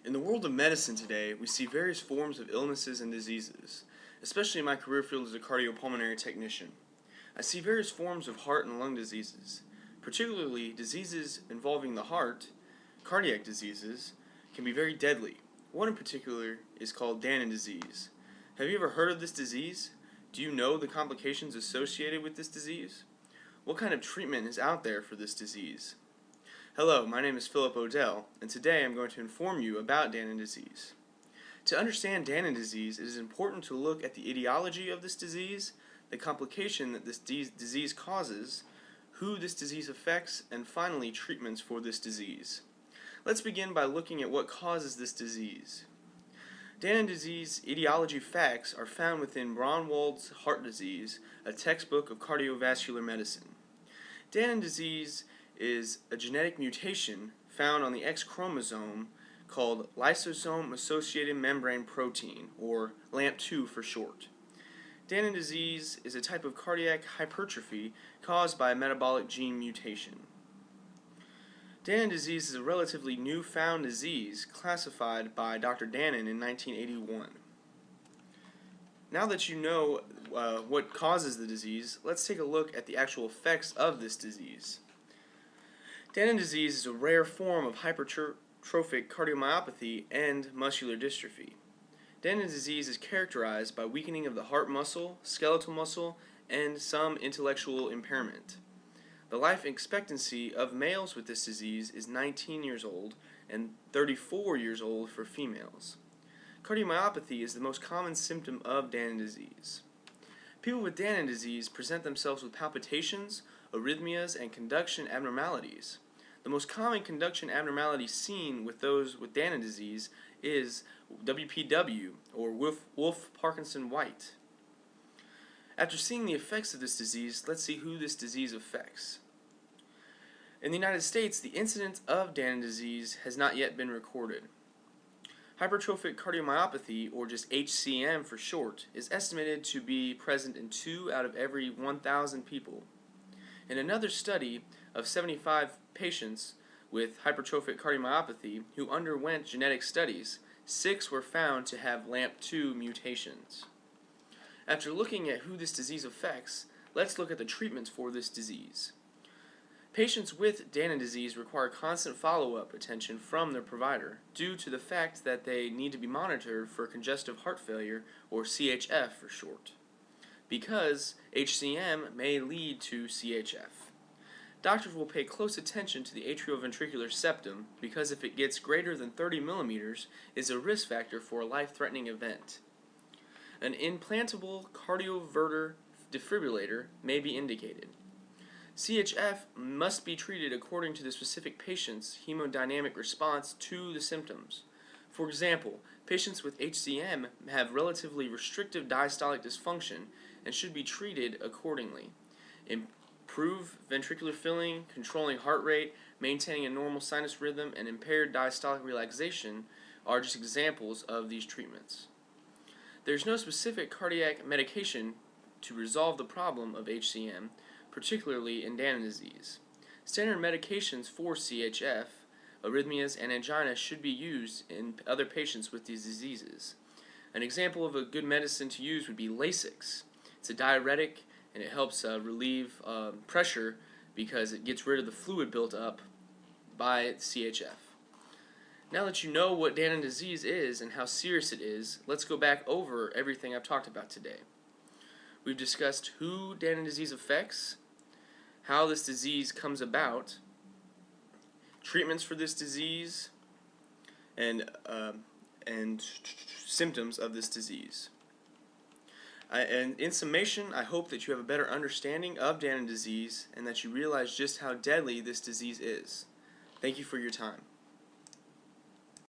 In the world of medicine today, we see various forms of illnesses and diseases, especially in my career field as a cardiopulmonary technician. I see various forms of heart and lung diseases, particularly diseases involving the heart. Cardiac diseases can be very deadly. One in particular is called Danon disease. Have you ever heard of this disease? Do you know the complications associated with this disease? What kind of treatment is out there for this disease? Hello, my name is Phillip Odell, and today I'm going to inform you about Danon disease. To understand Danon disease, it is important to look at the etiology of this disease, the complication that this disease causes, who this disease affects, and finally treatments for this disease. Let's begin by looking at what causes this disease. Danon disease etiology facts are found within Braunwald's Heart Disease, a textbook of cardiovascular medicine. Danon disease is a genetic mutation found on the X chromosome called lysosome-associated membrane protein, or LAMP2 for short. Danon disease is a type of cardiac hypertrophy caused by a metabolic gene mutation. Danon disease is a relatively new-found disease classified by Dr. Danon in 1981. Now that you know what causes the disease, let's take a look at the actual effects of this disease. Danon disease is a rare form of hypertrophic cardiomyopathy and muscular dystrophy. Danon disease is characterized by weakening of the heart muscle, skeletal muscle, and some intellectual impairment. The life expectancy of males with this disease is 19 years old and 34 years old for females. Cardiomyopathy is the most common symptom of Danon disease. People with Danon disease present themselves with palpitations, arrhythmias, and conduction abnormalities. The most common conduction abnormality seen with those with Danon disease is WPW, or Wolff-Parkinson-White. After seeing the effects of this disease, let's see who this disease affects. In the United States, the incidence of Danon disease has not yet been recorded. Hypertrophic cardiomyopathy, or just HCM for short, is estimated to be present in 2 out of every 1,000 people. In another study of 75 patients with hypertrophic cardiomyopathy who underwent genetic studies, 6 were found to have LAMP2 mutations. After looking at who this disease affects, let's look at the treatments for this disease. Patients with Danon disease require constant follow-up attention from their provider due to the fact that they need to be monitored for congestive heart failure, or CHF for short, because HCM may lead to CHF. Doctors will pay close attention to the atrioventricular septum because if it gets greater than 30 millimeters, it is a risk factor for a life-threatening event. An implantable cardioverter defibrillator may be indicated. CHF must be treated according to the specific patient's hemodynamic response to the symptoms. For example, patients with HCM have relatively restrictive diastolic dysfunction and should be treated accordingly. Improve ventricular filling, controlling heart rate, maintaining a normal sinus rhythm, and impaired diastolic relaxation are just examples of these treatments. There is no specific cardiac medication to resolve the problem of HCM, particularly in Danon disease. Standard medications for CHF, arrhythmias, and angina should be used in other patients with these diseases. An example of a good medicine to use would be Lasix. It's a diuretic and it helps relieve pressure because it gets rid of the fluid built up by CHF. Now that you know what Danon disease is and how serious it is, let's go back over everything I've talked about today. We've discussed who Danon disease affects, how this disease comes about, treatments for this disease, and symptoms of this disease. And in summation, I hope that you have a better understanding of Danon disease and that you realize just how deadly this disease is. Thank you for your time.